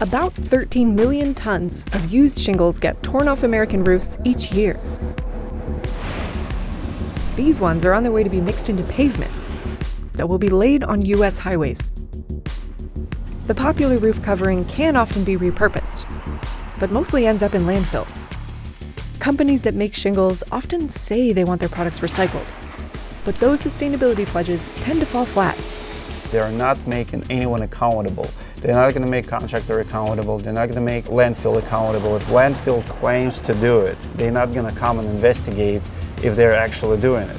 About 13 million tons of used shingles get torn off American roofs each year. These ones are on their way to be mixed into pavement that will be laid on U.S. highways. The popular roof covering can often be repurposed, but mostly ends up in landfills. Companies that make shingles often say they want their products recycled, but those sustainability pledges tend to fall flat. They are not making anyone accountable. They're not going to make contractor accountable. They're not going to make landfill accountable. If landfill claims to do it, they're not going to come and investigate if they're actually doing it.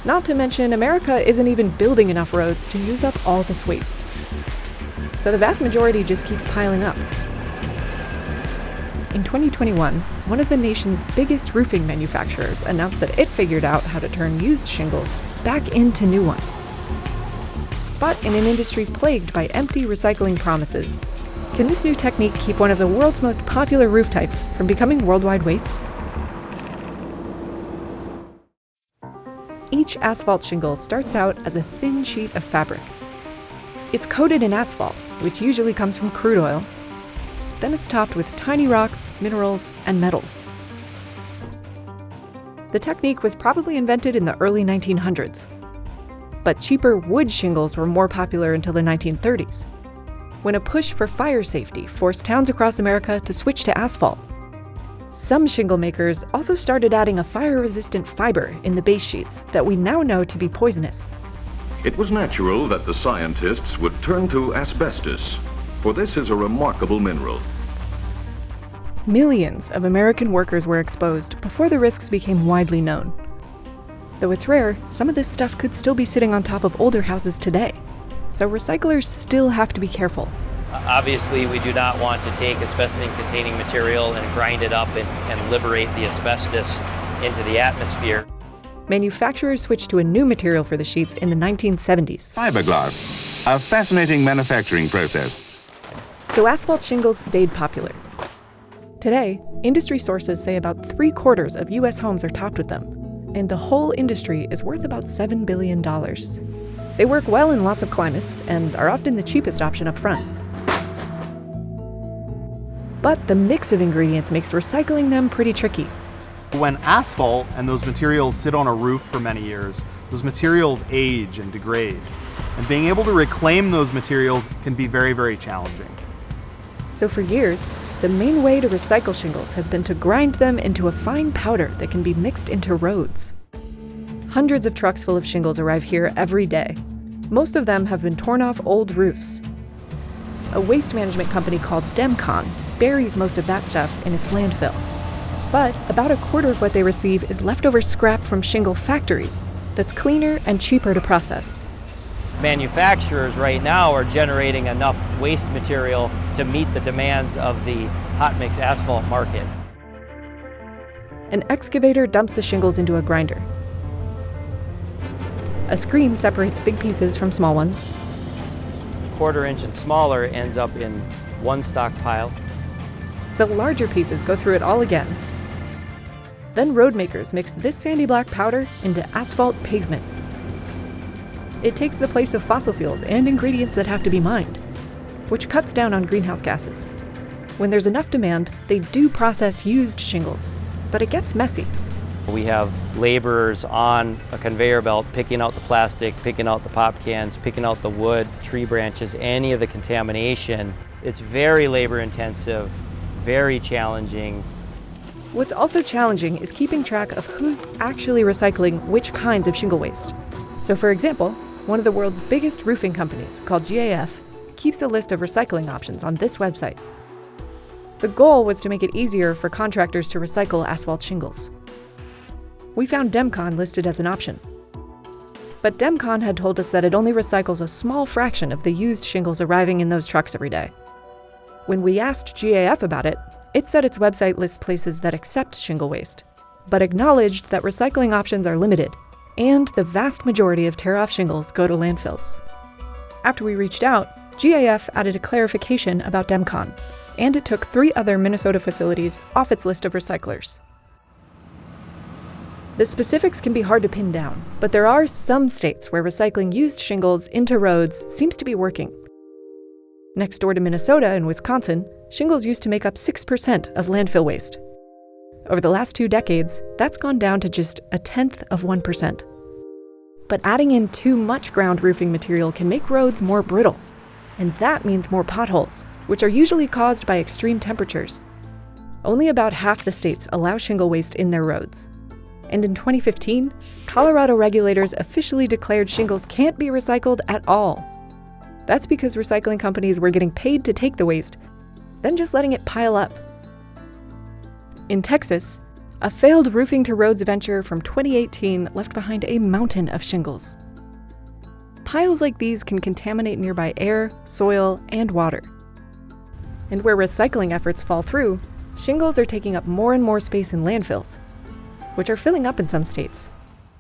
Not to mention, America isn't even building enough roads to use up all this waste. So the vast majority just keeps piling up. In 2021, one of the nation's biggest roofing manufacturers announced that it figured out how to turn used shingles back into new ones. But in an industry plagued by empty recycling promises, can this new technique keep one of the world's most popular roof types from becoming worldwide waste? Each asphalt shingle starts out as a thin sheet of fabric. It's coated in asphalt, which usually comes from crude oil. Then it's topped with tiny rocks, minerals, and metals. The technique was probably invented in the early 1900s. But cheaper wood shingles were more popular until the 1930s, when a push for fire safety forced towns across America to switch to asphalt. Some shingle makers also started adding a fire-resistant fiber in the base sheets that we now know to be poisonous. It was natural that the scientists would turn to asbestos, for this is a remarkable mineral. Millions of American workers were exposed before the risks became widely known. Though it's rare, some of this stuff could still be sitting on top of older houses today. So recyclers still have to be careful. Obviously, we do not want to take asbestos-containing material and grind it up and liberate the asbestos into the atmosphere. Manufacturers switched to a new material for the sheets in the 1970s. Fiberglass, a fascinating manufacturing process. So asphalt shingles stayed popular. Today, industry sources say about 3/4 of U.S. homes are topped with them, and the whole industry is worth about $7 billion. They work well in lots of climates and are often the cheapest option up front. But the mix of ingredients makes recycling them pretty tricky. When asphalt and those materials sit on a roof for many years, those materials age and degrade. And being able to reclaim those materials can be very, very challenging. So for years, the main way to recycle shingles has been to grind them into a fine powder that can be mixed into roads. Hundreds of trucks full of shingles arrive here every day. Most of them have been torn off old roofs. A waste management company called Demcon buries most of that stuff in its landfill. But about 1/4 of what they receive is leftover scrap from shingle factories that's cleaner and cheaper to process. Manufacturers right now are generating enough waste material to meet the demands of the hot mix asphalt market. An excavator dumps the shingles into a grinder. A screen separates big pieces from small ones. 1/4 inch and smaller ends up in one stockpile. The larger pieces go through it all again. Then road makers mix this sandy black powder into asphalt pavement. It takes the place of fossil fuels and ingredients that have to be mined, which cuts down on greenhouse gases. When there's enough demand, they do process used shingles, but it gets messy. We have laborers on a conveyor belt picking out the plastic, picking out the pop cans, picking out the wood, tree branches, any of the contamination. It's very labor intensive, very challenging. What's also challenging is keeping track of who's actually recycling which kinds of shingle waste. So for example, one of the world's biggest roofing companies, called GAF, keeps a list of recycling options on this website. The goal was to make it easier for contractors to recycle asphalt shingles. We found Demcon listed as an option. But Demcon had told us that it only recycles a small fraction of the used shingles arriving in those trucks every day. When we asked GAF about it, it said its website lists places that accept shingle waste, but acknowledged that recycling options are limited, and the vast majority of tear-off shingles go to landfills. After we reached out, GAF added a clarification about Demcon, and it took 3 other Minnesota facilities off its list of recyclers. The specifics can be hard to pin down, but there are some states where recycling used shingles into roads seems to be working. Next door to Minnesota and Wisconsin, shingles used to make up 6% of landfill waste. Over the last 2 decades, that's gone down to just 0.1%. But adding in too much ground roofing material can make roads more brittle. And that means more potholes, which are usually caused by extreme temperatures. Only about half the states allow shingle waste in their roads. And in 2015, Colorado regulators officially declared shingles can't be recycled at all. That's because recycling companies were getting paid to take the waste, then just letting it pile up. In Texas, a failed roofing to roads venture from 2018 left behind a mountain of shingles. Piles like these can contaminate nearby air, soil, and water. And where recycling efforts fall through, shingles are taking up more and more space in landfills, which are filling up in some states.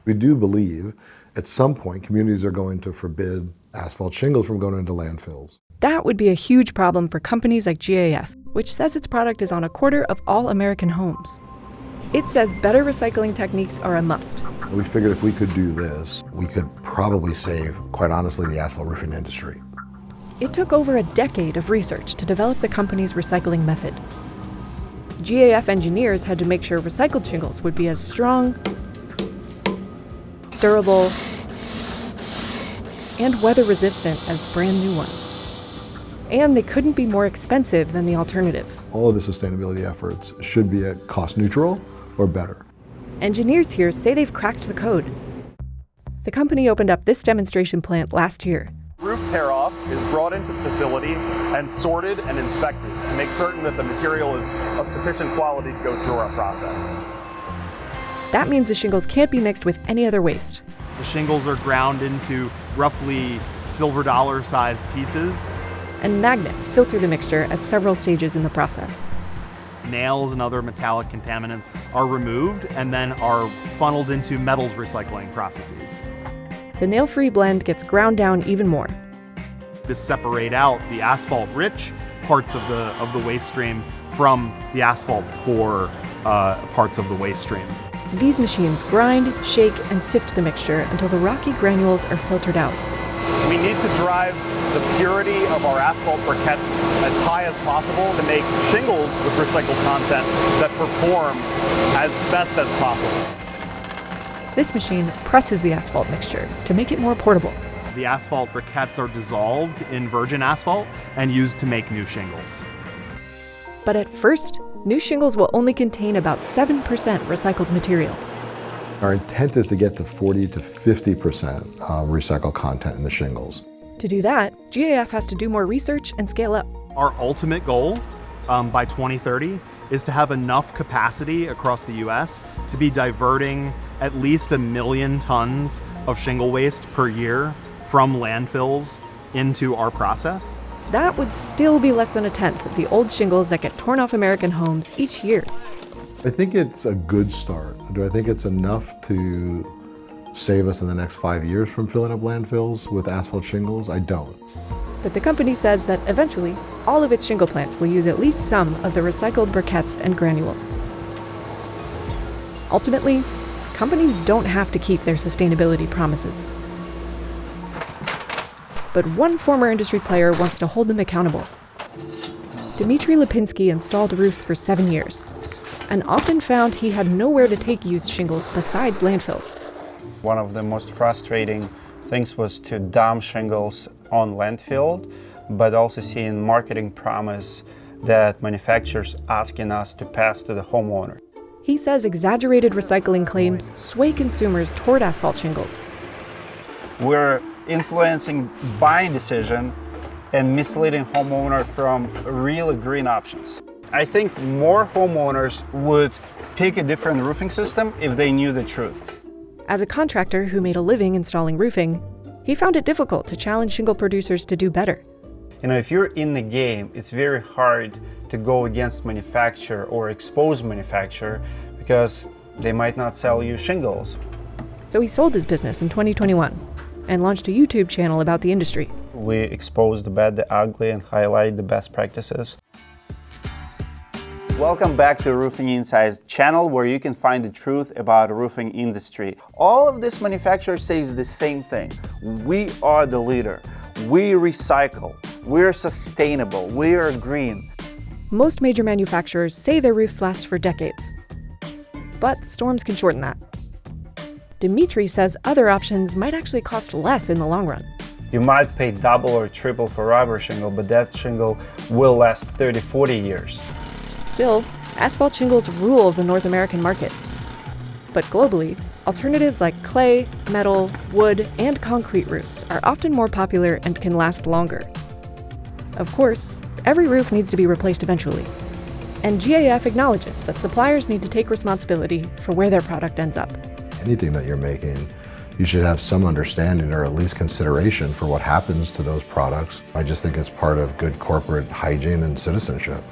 We do believe at some point communities are going to forbid asphalt shingles from going into landfills. That would be a huge problem for companies like GAF, which says its product is on a quarter of all American homes. It says better recycling techniques are a must. We figured if we could do this, we could probably save, quite honestly, the asphalt roofing industry. It took over a decade of research to develop the company's recycling method. GAF engineers had to make sure recycled shingles would be as strong, durable, and weather-resistant as brand new ones. And they couldn't be more expensive than the alternative. All of the sustainability efforts should be at cost neutral or better. Engineers here say they've cracked the code. The company opened up this demonstration plant last year. Roof tear-off is brought into the facility and sorted and inspected to make certain that the material is of sufficient quality to go through our process. That means the shingles can't be mixed with any other waste. The shingles are ground into roughly silver dollar-sized pieces. And magnets filter the mixture at several stages in the process. Nails and other metallic contaminants are removed and then are funneled into metals recycling processes. The nail-free blend gets ground down even more. To separate out the asphalt-rich parts of the waste stream from the asphalt-poor parts of the waste stream. These machines grind, shake, and sift the mixture until the rocky granules are filtered out. We need to drive the purity of our asphalt briquettes as high as possible to make shingles with recycled content that perform as best as possible. This machine presses the asphalt mixture to make it more portable. The asphalt briquettes are dissolved in virgin asphalt and used to make new shingles. But at first, new shingles will only contain about 7% recycled material. Our intent is to get to 40 to 50% recycled content in the shingles. To do that, GAF has to do more research and scale up. Our ultimate goal by 2030 is to have enough capacity across the US to be diverting at least 1 million tons of shingle waste per year from landfills into our process. That would still be less than 1/10 of the old shingles that get torn off American homes each year. I think it's a good start. Do I think it's enough to save us in the next 5 years from filling up landfills with asphalt shingles? I don't. But the company says that eventually, all of its shingle plants will use at least some of the recycled briquettes and granules. Ultimately, companies don't have to keep their sustainability promises. But one former industry player wants to hold them accountable. Dmitry Lipinski installed roofs for 7 years, and often found he had nowhere to take used shingles besides landfills. One of the most frustrating things was to dump shingles on landfill, but also seeing marketing promise that manufacturers asking us to pass to the homeowner. He says exaggerated recycling claims sway consumers toward asphalt shingles. We're influencing buying decision and misleading homeowner from really green options. I think more homeowners would pick a different roofing system if they knew the truth. As a contractor who made a living installing roofing, he found it difficult to challenge shingle producers to do better. You know, if you're in the game, it's very hard to go against manufacturer or expose manufacturer because they might not sell you shingles. So he sold his business in 2021 and launched a YouTube channel about the industry. We expose the bad, the ugly, and highlight the best practices. Welcome back to Roofing Insights channel, where you can find the truth about the roofing industry. All of this manufacturers say the same thing. We are the leader. We recycle. We're sustainable, we are green. Most major manufacturers say their roofs last for decades. But storms can shorten that. Dimitri says other options might actually cost less in the long run. You might pay double or triple for rubber shingle, but that shingle will last 30, 40 years. Still, asphalt shingles rule the North American market. But globally, alternatives like clay, metal, wood, and concrete roofs are often more popular and can last longer. Of course, every roof needs to be replaced eventually. And GAF acknowledges that suppliers need to take responsibility for where their product ends up. Anything that you're making, you should have some understanding or at least consideration for what happens to those products. I just think it's part of good corporate hygiene and citizenship.